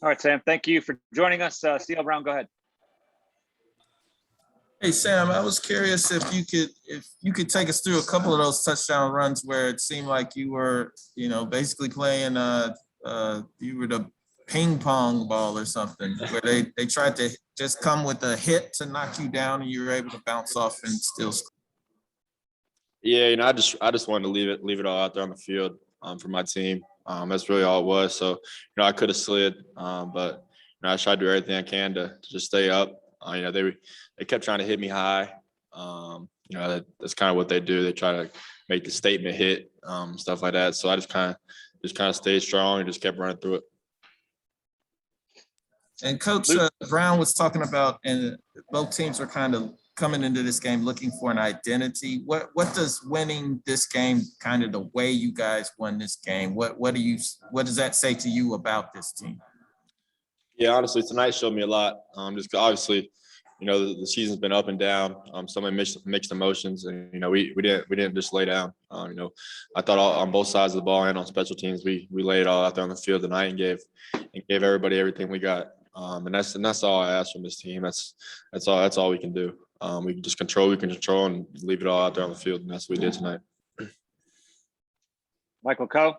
All right, Sam, thank you for joining us. CL Brown, go ahead. Hey Sam, I was curious if you could take us through a couple of those touchdown runs where it seemed like you were, basically playing you were the ping pong ball or something, where they tried to just come with a hit to knock you down and you were able to bounce off and still score. Yeah, I just wanted to leave it all out there on the field for my team. That's really all it was. So, I could have slid, but I tried to do everything I can to just stay up. They kept trying to hit me high. That's kind of what they do. They try to make the statement hit, stuff like that. So I just kind of stayed strong and just kept running through it. And Coach Brown was talking about, and both teams are kind of coming into this game looking for an identity. What does winning this game, kind of the way you guys won this game, what does that say to you about this team? Yeah, honestly, tonight showed me a lot. Just obviously, the season's been up and down. So many mixed emotions, and we didn't just lay down. I thought on both sides of the ball and on special teams, we laid it all out there on the field tonight and gave everybody everything we got. And that's all I ask from this team. That's all we can do. We can just control and leave it all out there on the field, and that's what we did tonight. Michael Coe.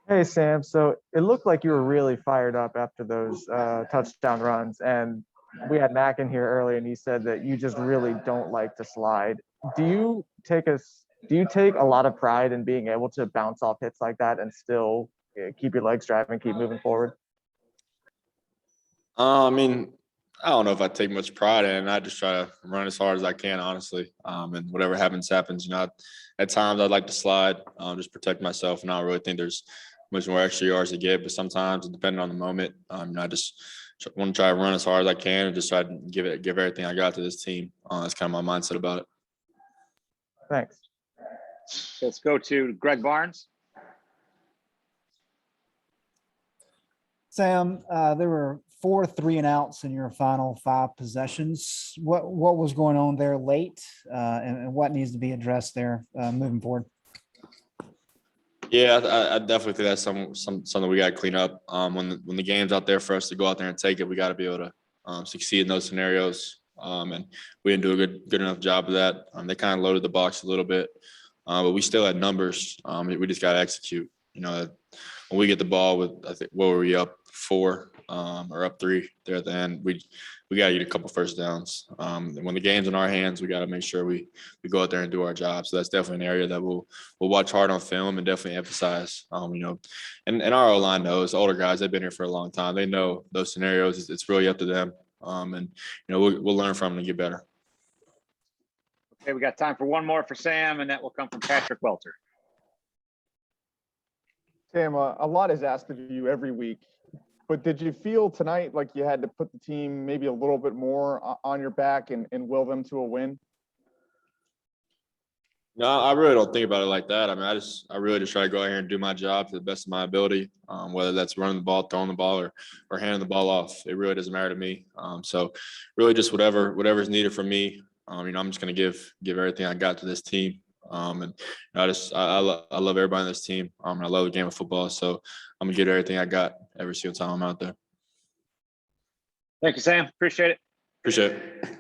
Hey, Sam. So it looked like you were really fired up after those touchdown runs. And we had Mac in here earlier, and he said that you just really don't like to slide. Do you take a lot of pride in being able to bounce off hits like that and still keep your legs driving, keep moving forward? I don't know if I take much pride in it. I just try to run as hard as I can, honestly. And whatever happens. At times I'd like to slide, just protect myself. And I don't really think there's much more extra yards to get, but sometimes, depending on the moment, I just want to try to run as hard as I can and just try to give everything I got to this team. That's kind of my mindset about it. Thanks. Let's go to Greg Barnes. Sam, there were 4 3-and-outs in your final 5 possessions. What was going on there late, and what needs to be addressed there moving forward? Yeah, I definitely think that's something we got to clean up. When the game's out there for us to go out there and take it, we got to be able to succeed in those scenarios. And we didn't do a good enough job of that. They kind of loaded the box a little bit, but we still had numbers. We just got to execute. When we get the ball with, I think, what were we up 4 or up 3 there at the end? We got to get a couple first downs. When the game's in our hands, we got to make sure we go out there and do our job. So that's definitely an area that we'll watch hard on film and definitely emphasize. And our O-line knows, the older guys, they've been here for a long time. They know those scenarios. It's really up to them. And we'll learn from them and get better. Okay, we got time for one more for Sam, and that will come from Patrick Welter. Sam, a lot is asked of you every week, but did you feel tonight like you had to put the team maybe a little bit more on your back and will them to a win? No, I really don't think about it like that. I really just try to go out here and do my job to the best of my ability, whether that's running the ball, throwing the ball, or handing the ball off. It really doesn't matter to me. So really just whatever's needed from me. I'm just going to give everything I got to this team. And I love everybody on this team. I love the game of football. So I'm going to get everything I got every single time I'm out there. Thank you, Sam. Appreciate it. Appreciate it.